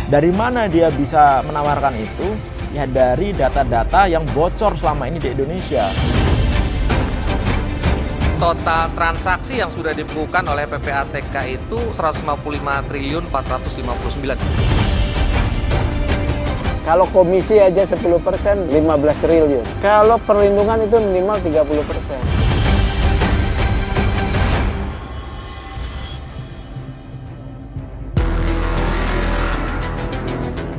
Dari mana dia bisa menawarkan itu? Ya dari data-data yang bocor selama ini di Indonesia. Total transaksi yang sudah dibukukan oleh PPATK itu 155.459. Kalau komisi aja 10%, 15 triliun. Kalau perlindungan itu minimal 30%.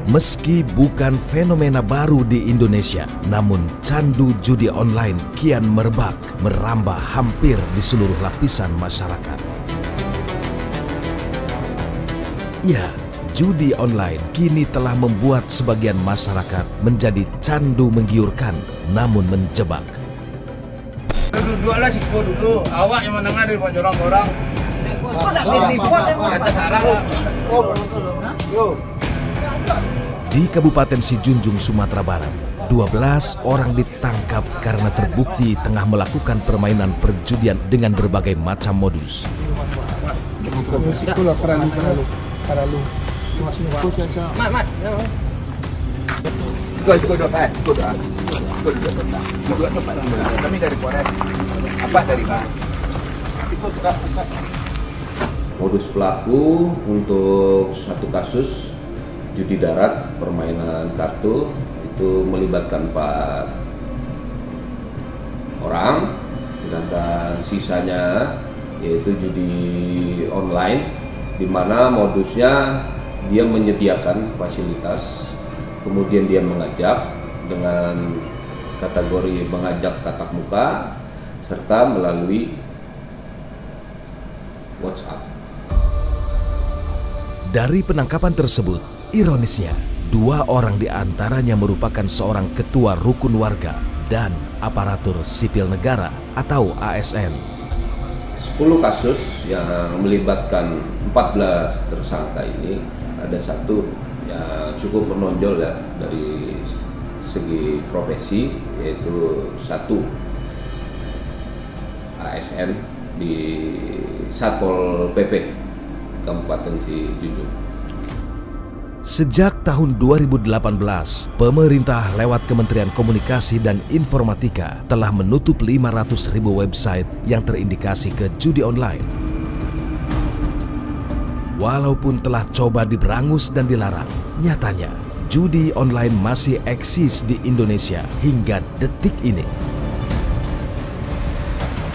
Meski bukan fenomena baru di Indonesia, namun candu judi online kian merebak, merambah hampir di seluruh lapisan masyarakat. Ya, judi online kini telah membuat sebagian masyarakat menjadi candu menggiurkan, namun menjebak. Duduklah siku dulu, awak yang menengah dari orang-orang. Di Kabupaten Sijunjung, Sumatera Barat, 12 orang ditangkap karena terbukti tengah melakukan permainan perjudian dengan berbagai macam modus. Kami dari Polres. Apa dari mana? Modus pelaku untuk satu kasus judi darat permainan kartu itu melibatkan 4 orang, sedangkan sisanya yaitu judi online, di mana modusnya dia menyediakan fasilitas, kemudian dia mengajak dengan kategori mengajak tatap muka serta melalui WhatsApp. Dari penangkapan tersebut, ironisnya, 2 orang di antaranya merupakan seorang ketua rukun warga dan aparatur sipil negara atau ASN. 10 kasus yang melibatkan 14 tersangka ini, ada satu yang cukup menonjol ya dari segi profesi, yaitu 1 ASN di Satpol PP Kabupaten Sijunjung. Sejak tahun 2018, pemerintah lewat Kementerian Komunikasi dan Informatika telah menutup 500.000 website yang terindikasi ke judi online. Walaupun telah coba diberangus dan dilarang, nyatanya judi online masih eksis di Indonesia hingga detik ini.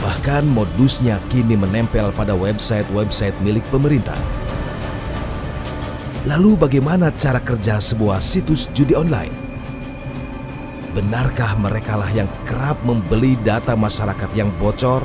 Bahkan modusnya kini menempel pada website-website milik pemerintah. Lalu bagaimana cara kerja sebuah situs judi online? Benarkah merekalah yang kerap membeli data masyarakat yang bocor?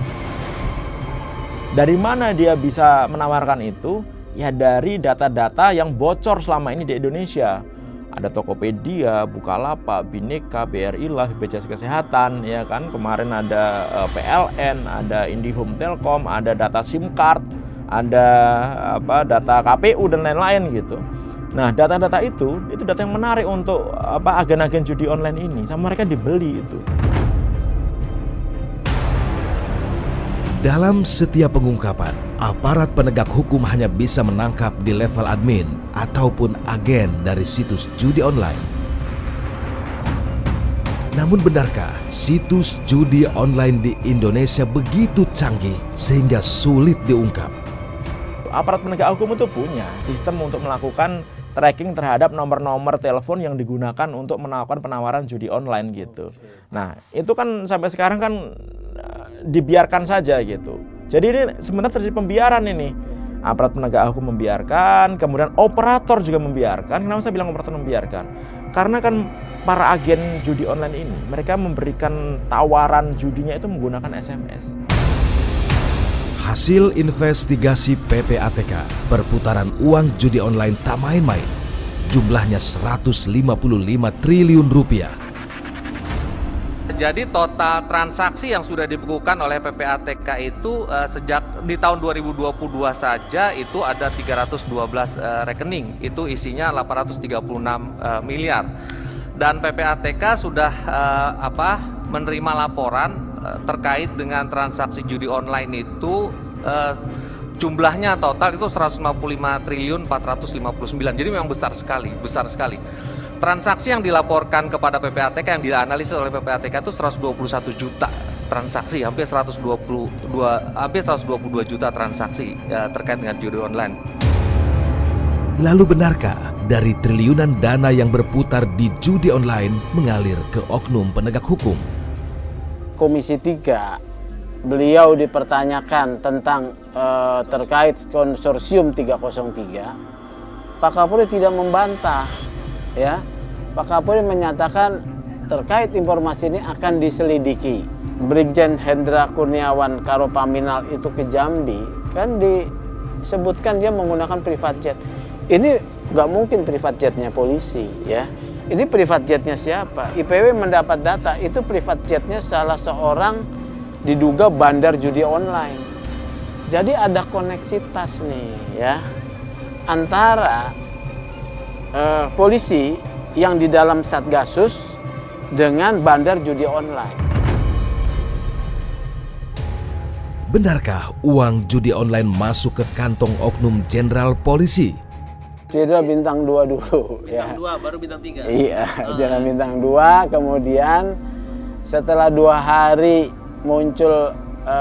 Dari mana dia bisa menawarkan itu? Ya dari data-data yang bocor selama ini di Indonesia. Ada Tokopedia, Bukalapak, Bhinneka, BRI Life, BPJS Kesehatan, ya kan. Kemarin ada PLN, ada IndiHome Telkom, ada data SIM card, ada data KPU dan lain-lain gitu. Nah, data-data itu data yang menarik untuk agen-agen judi online ini, sama mereka dibeli itu. Dalam setiap pengungkapan, aparat penegak hukum hanya bisa menangkap di level admin ataupun agen dari situs judi online. Namun benarkah situs judi online di Indonesia begitu canggih sehingga sulit diungkap? Aparat penegak hukum itu punya sistem untuk melakukan tracking terhadap nomor-nomor telepon yang digunakan untuk melakukan penawaran judi online gitu. Nah, itu kan sampai sekarang kan dibiarkan saja gitu. Jadi ini sebenarnya terjadi pembiaran ini. Aparat penegak hukum membiarkan, kemudian operator juga membiarkan. Kenapa saya bilang operator membiarkan? Karena kan para agen judi online ini, mereka memberikan tawaran judinya itu menggunakan SMS. Hasil investigasi PPATK, perputaran uang judi online tak main-main. Jumlahnya 155 triliun rupiah. Jadi total transaksi yang sudah dibukukan oleh PPATK itu sejak di tahun 2022 saja itu ada 312 rekening, itu isinya 836 miliar. Dan PPATK sudah menerima laporan terkait dengan transaksi judi online itu Jumlahnya total itu 155.459. Jadi memang besar sekali, besar sekali. Transaksi yang dilaporkan kepada PPATK, yang dianalisis oleh PPATK itu 121 juta transaksi, hampir 122 juta transaksi terkait dengan judi online. Lalu benarkah dari triliunan dana yang berputar di judi online mengalir ke oknum penegak hukum? Komisi 3, beliau dipertanyakan tentang terkait konsorsium 303. Pak Kapolri tidak membantah, ya. Pak Kapolri menyatakan terkait informasi ini akan diselidiki. Brigjen Hendra Kurniawan Karopaminal itu ke Jambi, kan disebutkan dia menggunakan private jet. Ini nggak mungkin private jetnya polisi, ya. Ini private jetnya siapa? IPW mendapat data itu private jetnya salah seorang diduga bandar judi online. Jadi ada koneksitas nih, ya, antara polisi yang di dalam Satgasus dengan bandar judi online. Benarkah uang judi online masuk ke kantong oknum jenderal polisi? Jenderal bintang 2 dulu. Bintang 2 baru bintang 3. Iya, jenderal bintang 2. Kemudian setelah 2 hari muncul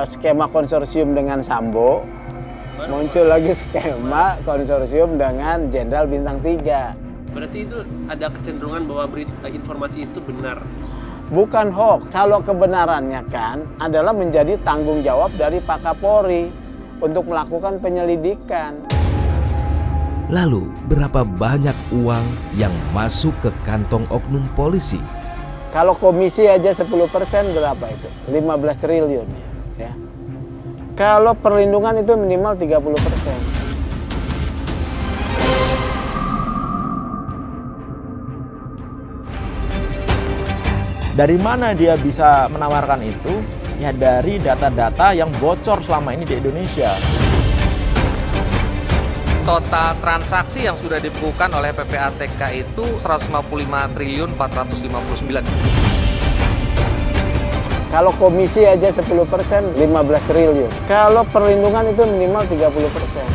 skema konsorsium dengan Sambo, muncul lagi skema konsorsium dengan jenderal bintang 3. Berarti itu ada kecenderungan bahwa informasi itu benar. Bukan hoax. Kalau kebenarannya kan adalah menjadi tanggung jawab dari Pak Kapolri untuk melakukan penyelidikan. Lalu, berapa banyak uang yang masuk ke kantong oknum polisi? Kalau komisi aja 10% berapa itu? 15 triliun. Ya. Kalau perlindungan itu minimal 30%. Dari mana dia bisa menawarkan itu? Ya dari data-data yang bocor selama ini di Indonesia. Total transaksi yang sudah dibukukan oleh PPATK itu 155.459. Kalau komisi aja 10%, 15 triliun. Kalau perlindungan itu minimal 30%.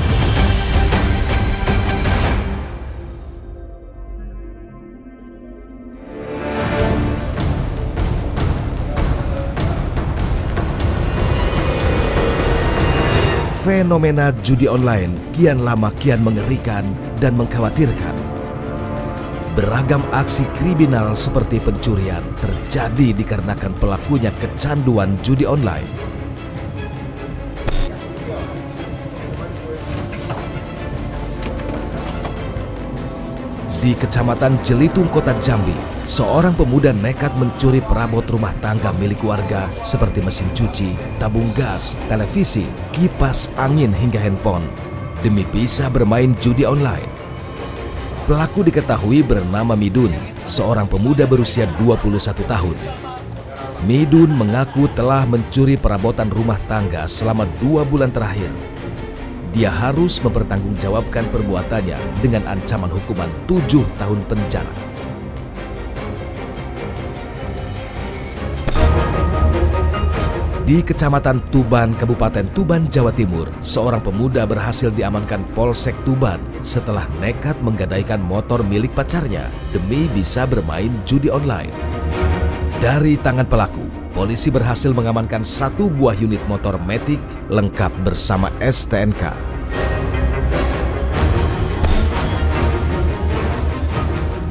Fenomena judi online kian lama kian mengerikan dan mengkhawatirkan. Beragam aksi kriminal seperti pencurian terjadi dikarenakan pelakunya kecanduan judi online. Di Kecamatan Jelitung, Kota Jambi, seorang pemuda nekat mencuri perabot rumah tangga milik warga seperti mesin cuci, tabung gas, televisi, kipas angin hingga handphone demi bisa bermain judi online. Pelaku diketahui bernama Midun, seorang pemuda berusia 21 tahun. Midun mengaku telah mencuri perabotan rumah tangga selama 2 bulan terakhir. Dia harus mempertanggungjawabkan perbuatannya dengan ancaman hukuman 7 tahun penjara. Di Kecamatan Tuban, Kabupaten Tuban, Jawa Timur, seorang pemuda berhasil diamankan Polsek Tuban setelah nekat menggadaikan motor milik pacarnya demi bisa bermain judi online. Dari tangan pelaku, polisi berhasil mengamankan 1 buah unit motor Matic lengkap bersama STNK.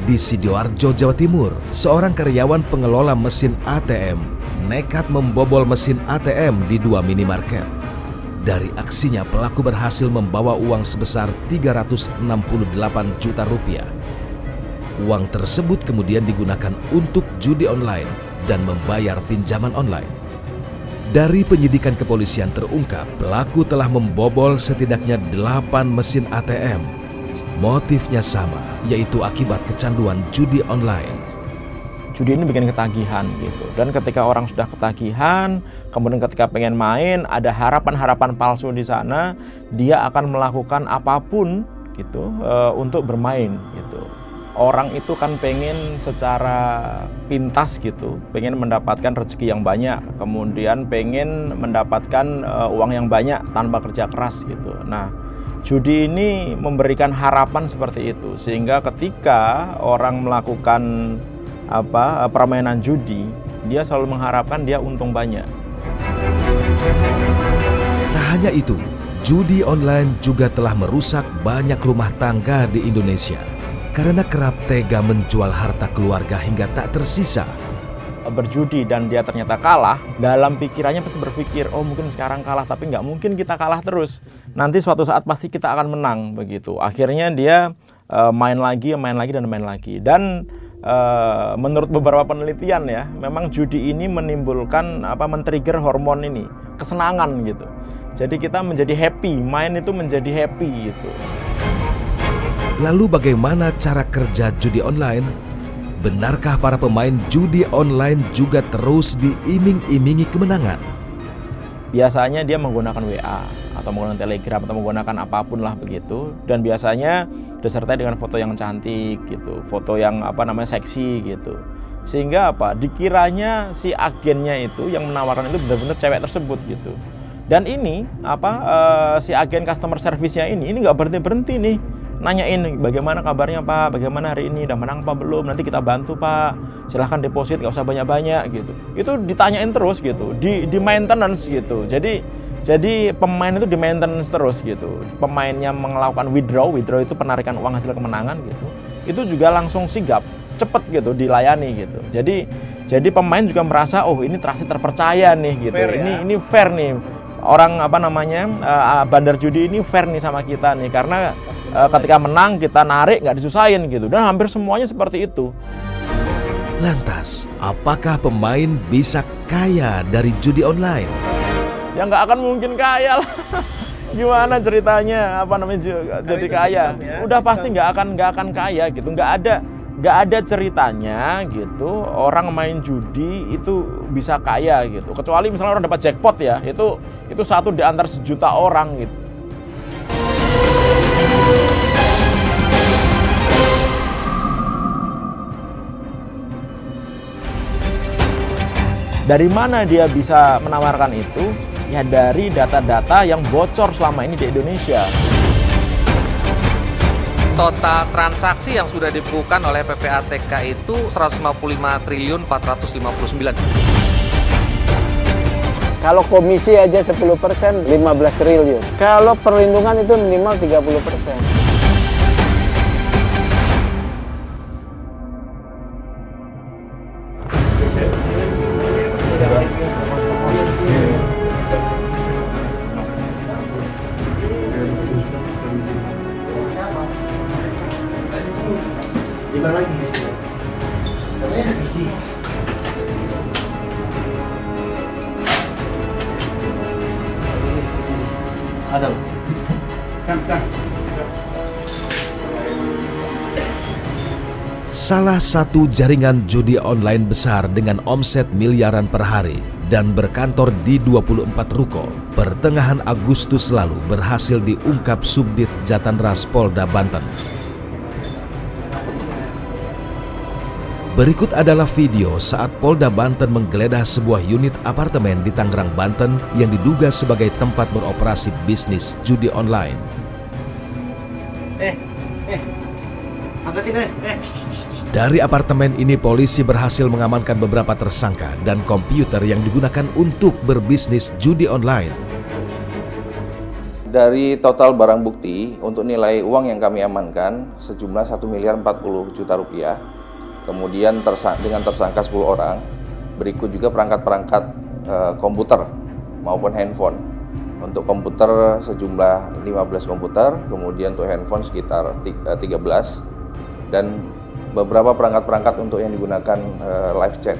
Di Sidoarjo, Jawa Timur, seorang karyawan pengelola mesin ATM nekat membobol mesin ATM di 2 minimarket. Dari aksinya, pelaku berhasil membawa uang sebesar 368 juta rupiah. Uang tersebut kemudian digunakan untuk judi online dan membayar pinjaman online. Dari penyidikan kepolisian terungkap, pelaku telah membobol setidaknya 8 mesin ATM. Motifnya sama, yaitu akibat kecanduan judi online. Judi ini bikin ketagihan gitu. Dan ketika orang sudah ketagihan, kemudian ketika pengen main, ada harapan-harapan palsu di sana, dia akan melakukan apapun gitu untuk bermain gitu. orang itu kan pengen secara pintas gitu, pengen mendapatkan rezeki yang banyak, kemudian pengen mendapatkan uang yang banyak tanpa kerja keras gitu. Nah, judi ini memberikan harapan seperti itu, sehingga ketika orang melakukan permainan judi, dia selalu mengharapkan dia untung banyak. Tak hanya itu, judi online juga telah merusak banyak rumah tangga di Indonesia karena kerap tega menjual harta keluarga hingga tak tersisa. Berjudi dan dia ternyata kalah, dalam pikirannya pasti berpikir, oh mungkin sekarang kalah, tapi nggak mungkin kita kalah terus. Nanti suatu saat pasti kita akan menang begitu. Akhirnya dia main lagi, dan main lagi. Dan menurut beberapa penelitian ya, memang judi ini menimbulkan men-trigger hormon ini, kesenangan gitu. Jadi kita menjadi happy, main itu menjadi happy gitu. Lalu bagaimana cara kerja judi online? Benarkah para pemain judi online juga terus diiming-imingi kemenangan? Biasanya dia menggunakan WA atau menggunakan Telegram atau menggunakan apapun lah begitu, dan biasanya disertai dengan foto yang cantik gitu, foto yang seksi gitu. Sehingga dikiranya si agennya itu yang menawarkan itu benar-benar cewek tersebut gitu. Dan ini si agen customer service-nya ini nggak berhenti-berhenti nih. Nanyain bagaimana kabarnya Pak, bagaimana hari ini, udah menang apa belum, nanti kita bantu Pak, silahkan deposit, nggak usah banyak-banyak gitu. Itu ditanyain terus gitu, di maintenance gitu. Jadi pemain itu di maintenance terus gitu. Pemainnya melakukan withdraw itu penarikan uang hasil kemenangan gitu. Itu juga langsung sigap, cepet gitu dilayani gitu. Jadi pemain juga merasa oh ini terpercaya nih gitu. Fair, ini fair nih. Orang bandar judi ini fair nih sama kita nih, karena ketika menang kita narik nggak disusahin gitu, dan hampir semuanya seperti itu. Lantas, apakah pemain bisa kaya dari judi online? Ya nggak akan mungkin kaya lah. Gimana ceritanya jadi kaya? Udah pasti nggak akan kaya gitu. Nggak ada ceritanya gitu orang main judi itu bisa kaya gitu, kecuali misalnya orang dapat jackpot ya, itu satu di antara sejuta orang gitu. Dari mana dia bisa menawarkan itu? Ya dari data-data yang bocor selama ini di Indonesia. Total transaksi yang sudah dibukukan oleh PPATK itu 155.459. Kalau komisi aja 10%, 15 triliun. Kalau perlindungan itu minimal 30%. Lima lagi di sini. Katanya ada isi. Ada. Kan. Salah satu jaringan judi online besar dengan omset miliaran per hari dan berkantor di 24 ruko, pertengahan Agustus lalu berhasil diungkap Subdit Jatanras Polda Banten. Berikut adalah video saat Polda Banten menggeledah sebuah unit apartemen di Tangerang, Banten yang diduga sebagai tempat beroperasi bisnis judi online. Angkatin Dari apartemen ini polisi berhasil mengamankan beberapa tersangka dan komputer yang digunakan untuk berbisnis judi online. Dari total barang bukti untuk nilai uang yang kami amankan sejumlah 1.040 miliar rupiah. Kemudian dengan tersangka 10 orang, berikut juga perangkat-perangkat komputer maupun handphone. Untuk komputer sejumlah 15 komputer, kemudian untuk handphone sekitar 13, dan beberapa perangkat-perangkat untuk yang digunakan live chat.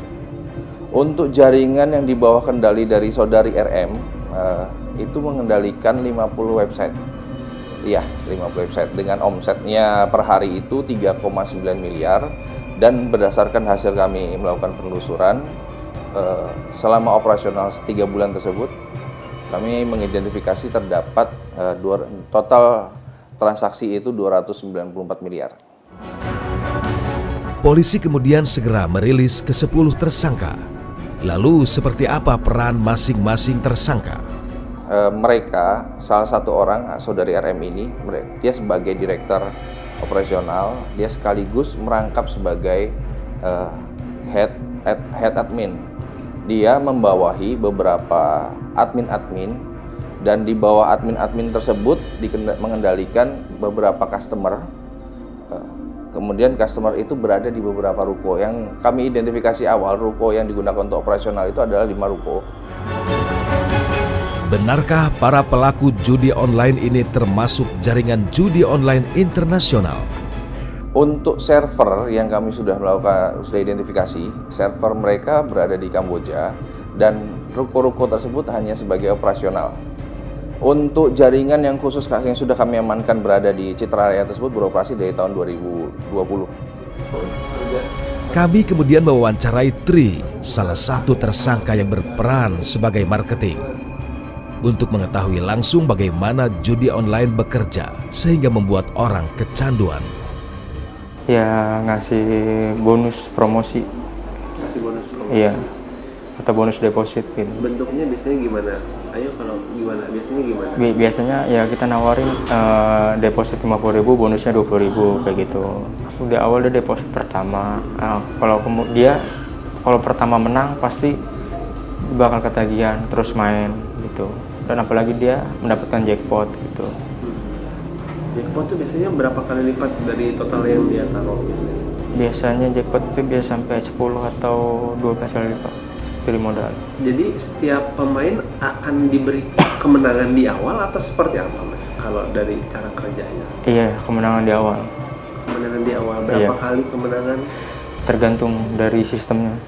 Untuk jaringan yang di bawah kendali dari saudari RM, itu mengendalikan 50 website. Iya, 50 website dengan omsetnya per hari itu 3,9 miliar. Dan berdasarkan hasil kami melakukan penelusuran selama operasional 3 bulan tersebut, kami mengidentifikasi terdapat total transaksi itu 294 miliar. Polisi kemudian segera merilis ke-10 tersangka. Lalu seperti apa peran masing-masing tersangka? Mereka, salah satu orang, saudari RM ini, dia sebagai direktur operasional, dia sekaligus merangkap sebagai head admin. Dia membawahi beberapa admin-admin, dan di bawah admin-admin tersebut mengendalikan beberapa customer. Kemudian customer itu berada di beberapa ruko. Yang kami identifikasi awal, ruko yang digunakan untuk operasional itu adalah 5 ruko. Benarkah para pelaku judi online ini termasuk jaringan judi online internasional? Untuk server yang kami sudah identifikasi, server mereka berada di Kamboja dan ruko-ruko tersebut hanya sebagai operasional. Untuk jaringan yang khusus yang sudah kami amankan berada di Citra Raya tersebut beroperasi dari tahun 2020. Kami kemudian mewawancarai Tri, salah satu tersangka yang berperan sebagai marketing, untuk mengetahui langsung bagaimana judi online bekerja sehingga membuat orang kecanduan. Ya, ngasih bonus promosi. Kasih bonus promosi. Iya. Atau bonus deposit gitu. Bentuknya biasanya gimana? Ayo kalau gimana? Biasanya gimana? Biasanya ya kita nawarin deposit 50.000, bonusnya 20.000 kayak gitu. Udah awal dia deposit pertama. Kalau pertama menang pasti bakal ketagihan terus main gitu. Dan apalagi dia mendapatkan jackpot gitu. Jackpot itu biasanya berapa kali lipat dari total yang dia taruh biasanya? Biasanya jackpot itu bisa sampai 10 atau 12 kali lipat dari modal. Jadi setiap pemain akan diberi kemenangan di awal atau seperti apa, Mas? Kalau dari cara kerjanya? Iya, kemenangan di awal. Kemenangan di awal berapa kali kemenangan? Tergantung dari sistemnya.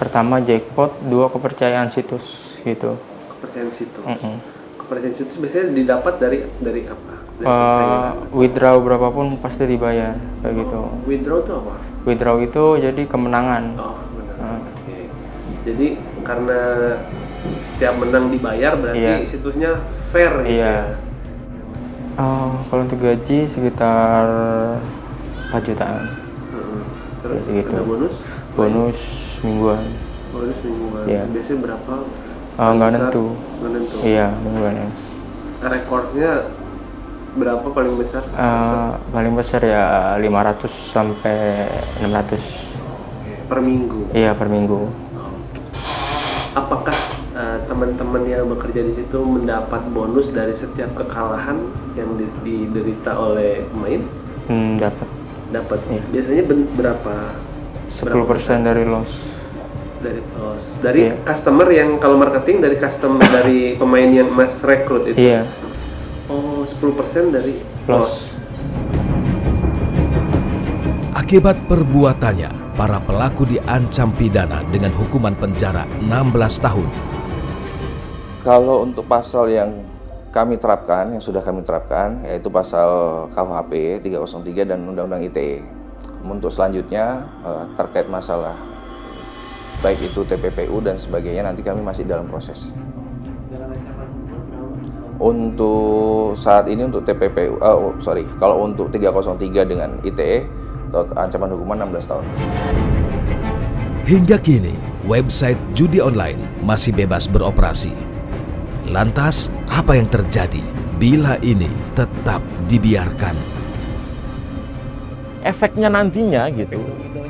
Pertama jackpot, 2 kepercayaan situs gitu. Kepercayaan situs. Kepercayaan situs biasanya didapat dari apa? Withdraw berapapun pasti dibayar kayak gitu. Withdraw itu apa? Withdraw itu jadi kemenangan. Oh, kemenangan. Oke. Jadi karena setiap menang dibayar berarti situsnya fair gitu. Iya. Kalau untuk gaji sekitar 4 jutaan. Terus gitu. ada bonus? Bonus mingguan. Bonus mingguan. Iya. Biasanya berapa? Nggak nentu. Nggak nentu. Iya, mingguan ya. Rekornya berapa paling besar? Paling besar ya 500 sampai 600 per minggu. Iya, per minggu. Apakah teman-teman yang bekerja di situ mendapat bonus dari setiap kekalahan yang diderita oleh pemain? Dapat. Iya. Biasanya berapa? 10% dari loss. Dari customer yang kalau marketing dari customer dari pemain yang Mas rekrut itu. Iya. Oh, 10% dari loss. Akibat perbuatannya, para pelaku diancam pidana dengan hukuman penjara 16 tahun. Kalau untuk pasal yang kami terapkan, yang sudah kami terapkan, yaitu pasal KUHP 303 dan Undang-Undang ITE. Untuk selanjutnya terkait masalah baik itu TPPU dan sebagainya, nanti kami masih dalam proses. Untuk saat ini untuk TPPU, kalau untuk 303 dengan ITE, ancaman hukuman 16 tahun. Hingga kini, website judi online masih bebas beroperasi. Lantas, apa yang terjadi bila ini tetap dibiarkan? Efeknya nantinya gitu.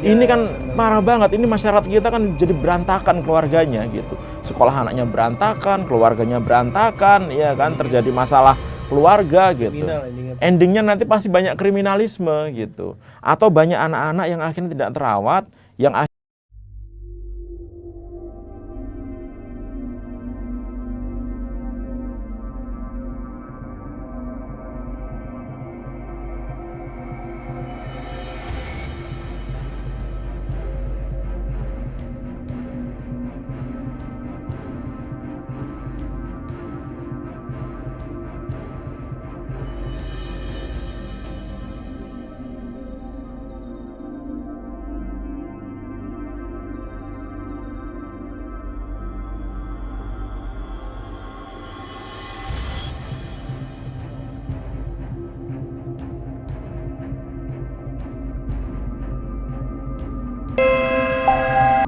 Ini kan parah banget, ini masyarakat kita kan jadi berantakan keluarganya gitu. Sekolah anaknya berantakan, keluarganya berantakan, ya kan, terjadi masalah keluarga gitu. Endingnya nanti pasti banyak kriminalisme gitu. Atau banyak anak-anak yang akhirnya tidak terawat, yang